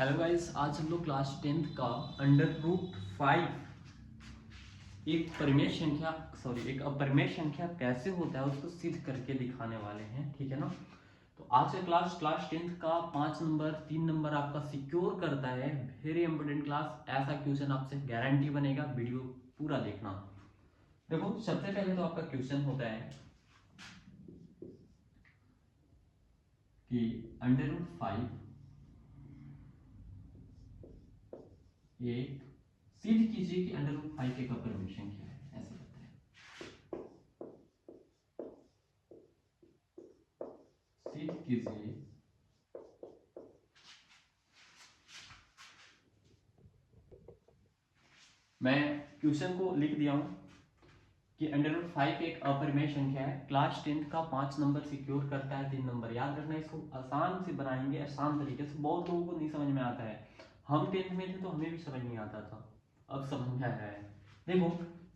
Hello guys, आज हम लोग क्लास 10th का √5 एक अपरिमेय संख्या कैसे होता है उसको सिद्ध करके दिखाने वाले हैं। ठीक है ना। तो आज का क्लास 10th का 5 नंबर 3 नंबर आपका सिक्योर करता है। Very important class. ऐसा क्वेश्चन आपसे गारंटी बनेगा, वीडियो पूरा देखना। देखो, सबसे पहले तो आपका क्वेश्चन होता है कि √5 एक सिद्ध कीजिए कि √5 एक अपरिमेय संख्या है। ऐसे करते हैं, सिद्ध कीजिए मैं क्वेश्चन को लिख दिया हूं कि √5 एक अपरिमेय संख्या है। क्लास 10th का 5 नंबर सिक्योर करता है 3 नंबर। याद रखना, इसको आसान से बनाएंगे, आसान तरीके से। बहुत लोगों को नहीं समझ में आता है। हम 10th में थे तो हमें भी समझ नहीं आता था, अब समझ में आ रहा है। देखो,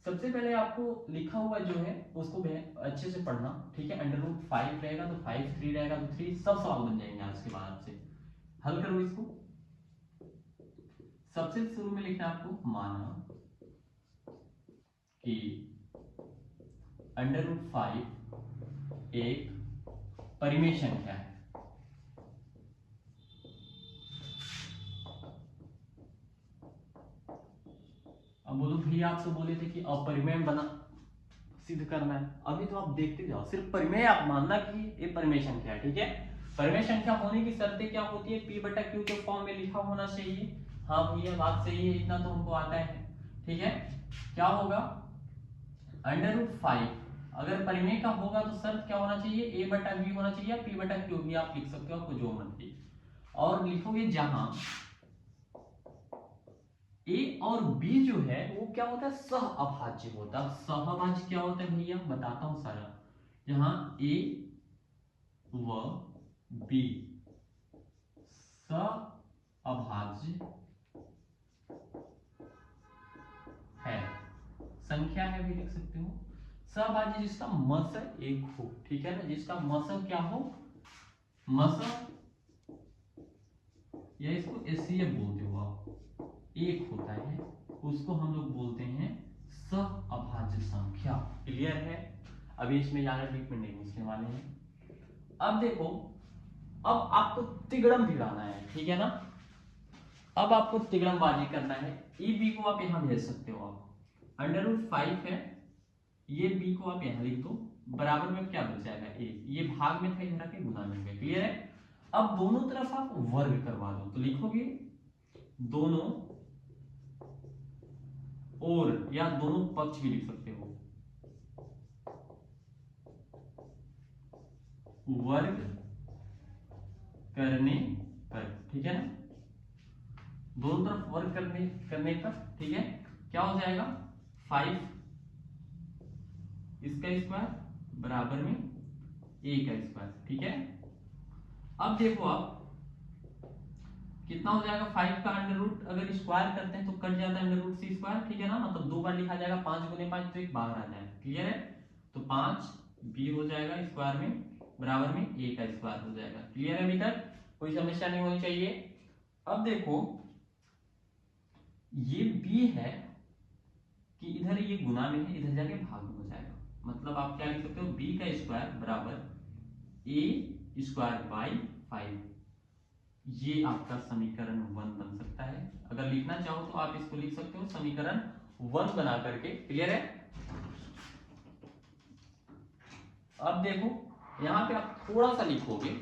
सबसे पहले आपको लिखा हुआ जो है उसको अच्छे से पढ़ना। ठीक है। √5 रहेगा तो 5, 3 रहेगा तो 3, सब सवाल बन जाएंगे आज के बाद से। हल करो इसको। सबसे शुरू में लिखना आपको, माना कि √5 एक परिमेय संख्या है। अब बोलो भैया, आप तो बोले थे कि अपरिमेय बना सिद्ध करना है। अभी तो आप देखते जाओ, सिर्फ परिमेय आप मानना कि ये परिमेय संख्या है। ठीक है। परिमेय संख्या होने की शर्तें क्या होती है? P/Q के फॉर्म में लिखा होना चाहिए। हाँ भैया, बात सही है, इतना तो हमको आता है। ठीक है। क्या होगा? √5 अगर परिमेय का होगा तो शर्त क्या होना चाहिए? A/B होना चाहिए या P/Q भी आप लिख सकते हो, आपको जो मर्जी। और लिखोगे जहां ए और बी जो है वो क्या होता है? सह अभाज्य होता है। सहअभाज्य क्या होता है भैया? बताता हूं सारा। जहां ए व बी सहअभाज्य है, संख्या है भी लिख सकते हो। सहअभाज्य जिसका मस एक हो। ठीक है ना। जिसका मस क्या हो? मस, या इसको एचसीएफ बोलते हो आप, एक होता है, उसको हम लोग बोलते हैं सहअभाज्य संख्या। क्लियर है? अभी इसमें ज्यादा ट्रीटमेंट नहीं पूछने वाले हैं। अब देखो, अब आपको तिगड़म भिड़ाना है। ठीक है ना। अब आपको तिगड़मबाजी करना है। ई बी को आप यहां भेज सकते हो। आप √5 है, ये बी को आप यहां लिख दो। बराबर में क्या बच जाएगा? ए। ये भाग में था, इधर के गुना में हो गया। क्लियर है? अब दोनों तरफ आप वर्ग करवा दो, तो लिखोगे दोनों और, या दोनों पक्ष भी लिख सकते हो, वर्ग करने पर। ठीक है ना। दोनों तरफ वर्ग करने पर, ठीक है, क्या हो जाएगा? 5 इसका स्क्वायर बराबर में ए का स्क्वायर। ठीक है। अब देखो आप कितना हो जाएगा? 5 का अंडर रूट अगर स्क्वायर करते हैं तो कट जाता है √c²। ठीक है ना। मतलब दो बार लिखा जाएगा, 5 गुने 5 तो एक बाहर आ जाएगा। क्लियर है? तो 5 बी हो जाएगा स्क्वायर में, बराबर में ए का स्क्वायर हो जाएगा। क्लियर है? अभी तक कोई समस्या नहीं होनी चाहिए। अब देखो, ये बी है कि इधर ये गुना में है, इधर जाके भाग में हो जाएगा। मतलब आप क्या लिख सकते हो? बी का स्क्वायर बराबर ए स्क्वायर बाई 5। ये आपका समीकरण 1 बन सकता है। अगर लिखना चाहो तो आप इसको लिख सकते हो समीकरण 1 बना करके। क्लियर है? अब देखो, यहां पे आप थोड़ा सा लिखोगे,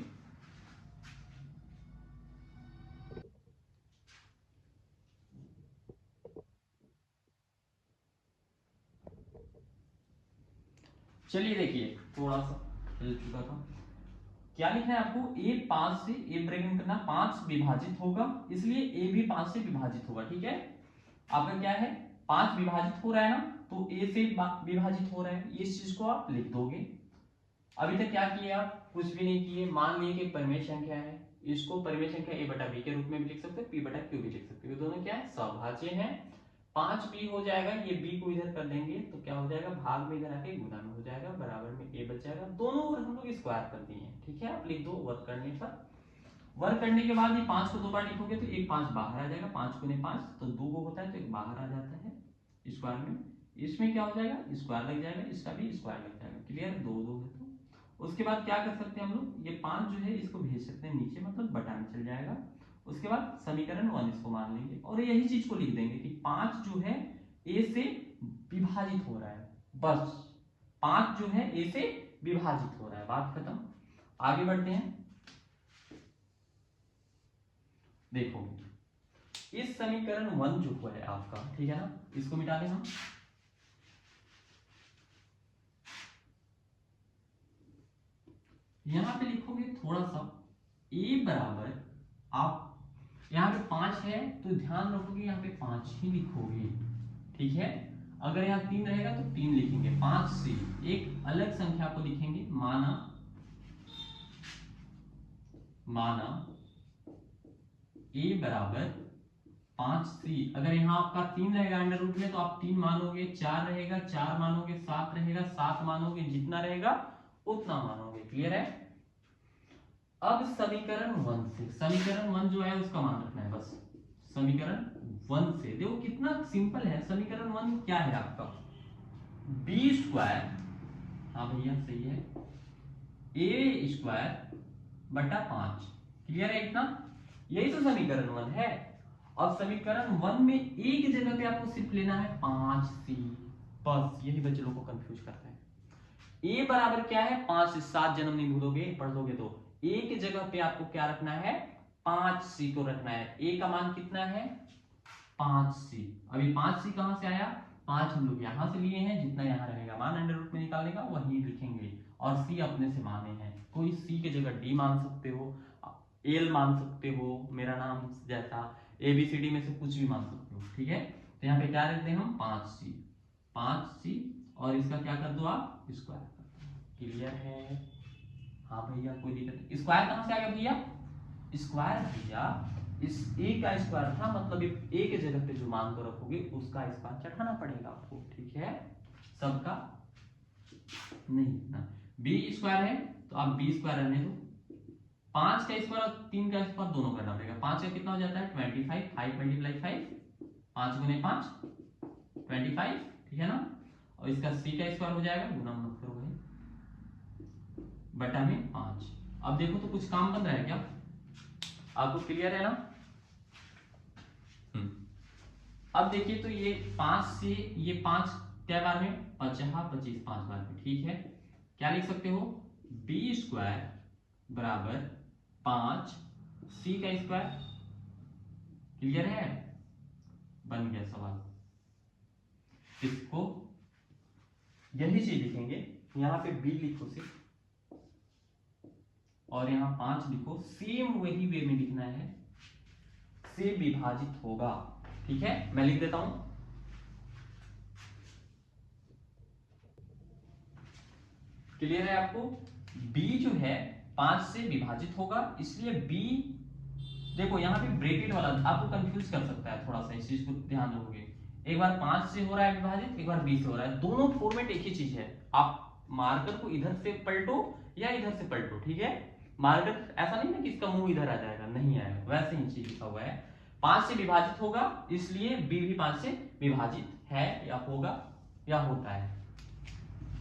चलिए देखिए, थोड़ा सा हिल चुका था। क्या लिखना है आपको? ए 5 से, ए ब्रैकेट में करना, 5 विभाजित होगा, इसलिए ए भी 5 से विभाजित होगा। ठीक है। आपका क्या है? 5 विभाजित हो रहा है ना, तो ए से विभाजित हो रहा है, इस चीज को आप लिख दोगे। अभी तक क्या किए आप? कुछ भी नहीं किए। मान लिए कि परिमेय संख्या है, इसको परिमेय संख्या A/B के रूप में भी लिख सकते हो, P/Q भी लिख सकते हो। दोनों क्या है? सहभाज्य हैं। 5 बी हो जाएगा, ये बी को इधर कर देंगे तो क्या हो जाएगा? भाग में इधर आके गुना में हो जाएगा, बराबर में ए बच जाएगा। दोनों ओर हम लोग स्क्वायर कर दिए हैं। ठीक है। आप लिख दो वर्ग करने पर। वर्क करने के बाद ये 5 को 2 बार लिखोगे तो एक 5 बाहर आ जाएगा, 5 गुने 5 तो 2 को होता है तो एक बाहर आ जाता है स्क्वायर में। इसमें क्या हो जाएगा, स्क्वायर लग जाएगा, इसका भी स्क्वायर लग जाएगा। क्लियर, 2 2 है तो उसके बाद क्या कर सकते हैं हम लोग, ये 5 जो है इसको भेज सकते हैं नीचे, मतलब बटा में चल जाएगा। उसके बाद समीकरण 1 इसको मान लेंगे और यही चीज को लिख देंगे कि 5 जो है ए से विभाजित हो रहा है, बस 5 जो है ए से विभाजित हो रहा है, बात खत्म। आगे बढ़ते हैं। देखो इस समीकरण 1 जो है आपका, ठीक है ना, इसको मिटा दें हम। यहां पे लिखोगे थोड़ा सा a बराबर, आप यहाँ पे 5 है तो ध्यान रखोगे यहाँ पे 5 ही लिखोगे, ठीक है। अगर यहाँ 3 रहेगा तो 3 लिखेंगे। 5 से एक अलग संख्या को लिखेंगे, माना a बराबर 5c। अगर यहाँ आपका 3 रहेगा अंडर रूट में तो आप 3 मानोगे, 4 रहेगा 4 मानोगे, 7 रहेगा 7 मानोगे, जितना रहेगा उतना मानोगे। क्लियर है। अब समीकरण 1 से, समीकरण 1 जो है उसका मान रखना है बस। समीकरण 1 से देखो कितना सिंपल है। समीकरण 1 क्या है आपका, बी स्क्वायर, हाँ भैया सही है, ए स्क्वायर बटा 5। क्लियर है इतना, यही तो समीकरण 1 है। अब समीकरण 1 में एक जगह पे आपको सिर्फ लेना है 5c, बस यही बच्चे लोग को कंफ्यूज करता है। a बराबर क्या है, 5 से 7 जन्म नहीं भूलोगे, पढ़ लोगे तो a की जगह पे आपको क्या रखना है, 5c को रखना है। a का मान कितना है, 5c। अभी 5c कहां से आया, 5 हम लोग यहां से लिए हैं, जितना यहां रहेगा मान अंडर रूट में निकालने का वही लिखेंगे, और c अपने से माने हैं। कोई c की जगह d मान सकते हो, l मान सकते हो, मेरा नाम जैसा ABCD में से कुछ भी मान सकते हो, ठीक है। तो यहाँ पे क्या रखते हैं हम, 5c और इसका क्या कर दो आप, स्क्वायर। क्लियर है, हाँ भैया कोई दिक्कत नहीं। स्क्वायर कहां से आ गया भैया, स्क्वायर भैया इस a का स्क्वायर था, मतलब a के जगह पे जो मान को रखोगे उसका स्क्वायर चढ़ाना पड़ेगा आपको, ठीक है। सबका नहीं ना, b स्क्वायर है तो आप b स्क्वायर रहने दो, 5 का स्क्वायर और 3 का स्क्वायर दोनों करना पड़ेगा। 5 का कितना हो जाता है 25, 5 मल्टीप्लाई 5, 5 गुने 5 25, ठीक है ना। और इसका c का स्क्वायर हो जाएगा, गुना मत करो भाई, बटा में 5। अब देखो तो कुछ काम बन रहा है क्या, आपको क्लियर है ना। अब देखिए तो ये 5 से ये 5 क्या बार में, 5 25 5 बार में, ठीक है। क्या लिख सकते हो, b स्क्वायर बराबर 5 c का स्क्वायर। क्लियर है, बन गया सवाल। इसको यही चीज लिखेंगे, यहां पे b लिखो सिर्फ और यहां 5 लिखो, सेम वही वे में लिखना है, से विभाजित होगा, ठीक है। मैं लिख देता हूं, क्लियर है आपको। b जो है 5 से विभाजित होगा, इसलिए b देखो यहाँ पे ब्रैकेट वाला आपको कंफ्यूज कर सकता है थोड़ा सा, इस चीज को ध्यान रखोगे। एक बार 5 से हो रहा है विभाजित, एक बार 20 से हो रहा है, दोनों फॉर्मेट एक ही चीज है। आप मार्कर को इधर से पलटो या इधर से पलटो, ठीक है। मार्कर ऐसा नहीं ना कि इसका मुंह इधर आ जाएगा, नहीं आएगा, वैसे ही चीज लिखा हुआ है। 5 से विभाजित होगा, इसलिए b भी 5 से विभाजित है या होगा या होता है।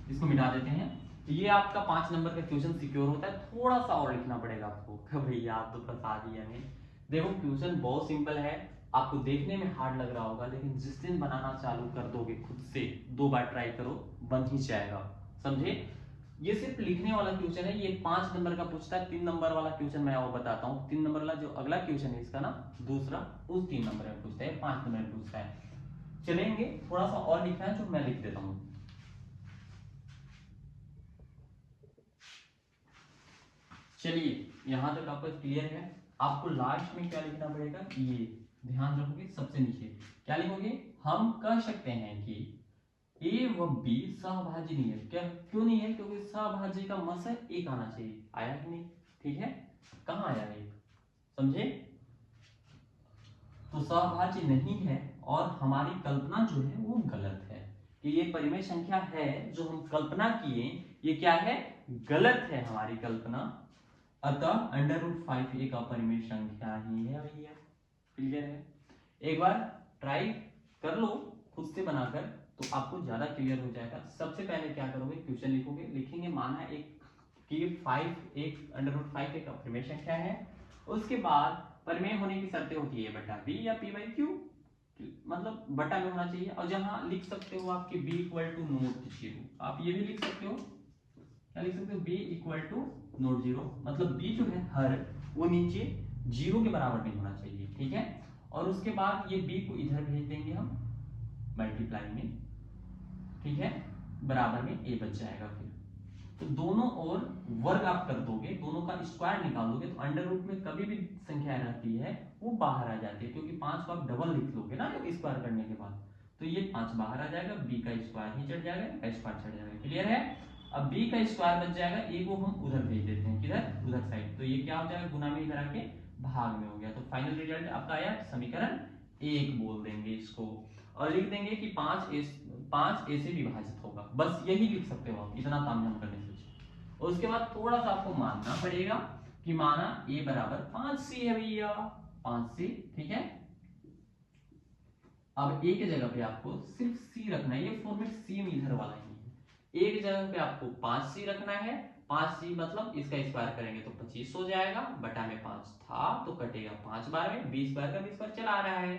इसको मिटा देते हैं। ये आपका 5 नंबर का क्वेश्चन सिक्योर होता है। थोड़ा सा और लिखना पड़ेगा आपको, भैया आप तो फंसा दिया हमें। देखो क्वेश्चन बहुत सिंपल है, आपको देखने में हार्ड लग रहा होगा, लेकिन जिस दिन बनाना चालू कर दोगे खुद से, 2 बार ट्राई करो, बन ही जाएगा, समझे। ये सिर्फ लिखने वाला क्वेश्चन है, ये 5 नंबर का पूछता है। 3 नंबर वाला क्वेश्चन मैं और बताता हूँ। 3 नंबर वाला जो अगला क्वेश्चन है इसका ना, दूसरा, उस 3 नंबर में पूछता है, 5 नंबर में पूछता है। चलेंगे, थोड़ा सा और लिखना है जो मैं लिख देता हूँ। चलिए यहां तक आपका क्लियर है। आपको लास्ट में क्या लिखना पड़ेगा, ये ध्यान रखोगे, सबसे नीचे क्या लिखोगे, हम कह सकते हैं कि a व b सहभाजी नहीं है। क्या, क्यों नहीं है, क्योंकि सहभाजी का मस एक आना चाहिए, आया कि नहीं, ठीक है। कहां आया एक, समझे। तो सहभाजी नहीं है और हमारी कल्पना जो है वो गलत है, कि ये परिमेय संख्या है जो हम कल्पना किए, ये क्या है, गलत है हमारी कल्पना। अतः √5 एक अपरिमेय संख्या ही है भैया। क्लियर है? एक बार ट्राई कर लो खुद से बनाकर, तो आपको ज्यादा क्लियर हो जाएगा। सबसे पहले क्या करोगे, क्वेश्चन लिखोगे, लिखेंगे माना एक कि 5 एक √5 एक अपरिमेय संख्या है। उसके बाद परिमेय होने की शर्तें होती है बटा बी या p/q, मतलब बटा में होना चाहिए। और जहां लिख सकते हो आपके b = नोट 0, आप ये भी लिख सकते हो, क्या लिख सकते हो, b = नोट 0, मतलब b जो है हर वो नीचे 0 के बराबर नहीं होना चाहिए। ठीक है? और उसके बाद ये b को इधर भेज देंगे हम मल्टीप्लाई में। ठीक है? बराबर में a बच जाएगा। फिर तो दोनों ओर वर्ग आप कर दोगे, दोनों का स्क्वायर निकालोगे, तो अंडर रूट में कभी भी संख्या रहती है वो बाहर आ जाती है, क्योंकि 5 को आप डबल लिख लोगे ना स्क्वायर करने के बाद, तो ये 5 बाहर आ जाएगा, b का स्क्वायर ही चढ़ जाएगा, का स्क्वायर चढ़ जाएगा। क्लियर है? अब b का स्क्वायर बच जाएगा, a को हम उधर भेज देते हैं, किधर, उधर साइड, तो ये क्या हो जाएगा, गुना में इधर आके भाग में हो गया। तो फाइनल रिजल्ट आपका आया समीकरण 1 बोल देंगे इसको, और लिख देंगे कि 5 a से विभाजित होगा। बस यही लिख सकते हो आप, इतना काम हम करने से। उसके बाद थोड़ा सा आपको मानना पड़ेगा कि माना a बराबर 5c है भैया, 5c। ठीक है? अब a के जगह पे आपको सिर्फ c रखना है, ये फॉर्मेट सेम इधर वाला ही है। a की जगह पे आपको 5c रखना है, 5c मतलब इसका स्क्वायर करेंगे तो 25 हो जाएगा, बटा में 5 था तो कटेगा 5 बार में, b स्क्वायर का b स्क्वायर चला आ रहा है।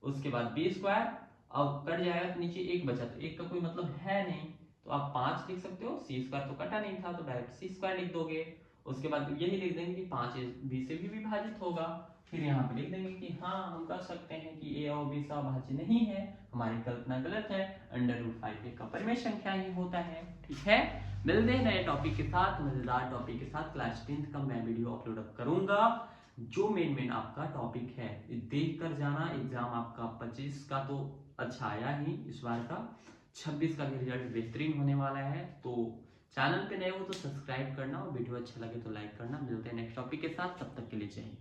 उसके बाद b स्क्वायर अब कट जाएगा तो नीचे 1 बचा, तो 1 का कोई मतलब है नहीं, तो आप 5 लिख सकते हो, c स्क्वायर तो कटा नहीं था तो डायरेक्ट c स्क्वायर लिख दोगे। उसके बाद यही लिख देंगे कि 5 b से भी विभाजित होगा। फिर यहाँ पे लिख देंगे कि हाँ हम कर सकते हैं कि a और b अभाज्य नहीं है, हमारी कल्पना गलत है, √5 एक अपरिमेय संख्या ही होता है। ठीक है? मिलते हैं नए टॉपिक के साथ, मजेदार टॉपिक के साथ। क्लास 10th का मैं वीडियो अपलोड करूंगा, जो मेन आपका टॉपिक है देख कर जाना। एग्जाम आपका 25 का तो अच्छा आया ही, इस बार का 26 का भी रिजल्ट बेहतरीन होने वाला है। तो चैनल पे नए हो तो सब्सक्राइब करना, और वीडियो अच्छा लगे तो लाइक करना। मिलते हैं नेक्स्ट टॉपिक के साथ, तब तक के लिए जय हिंद।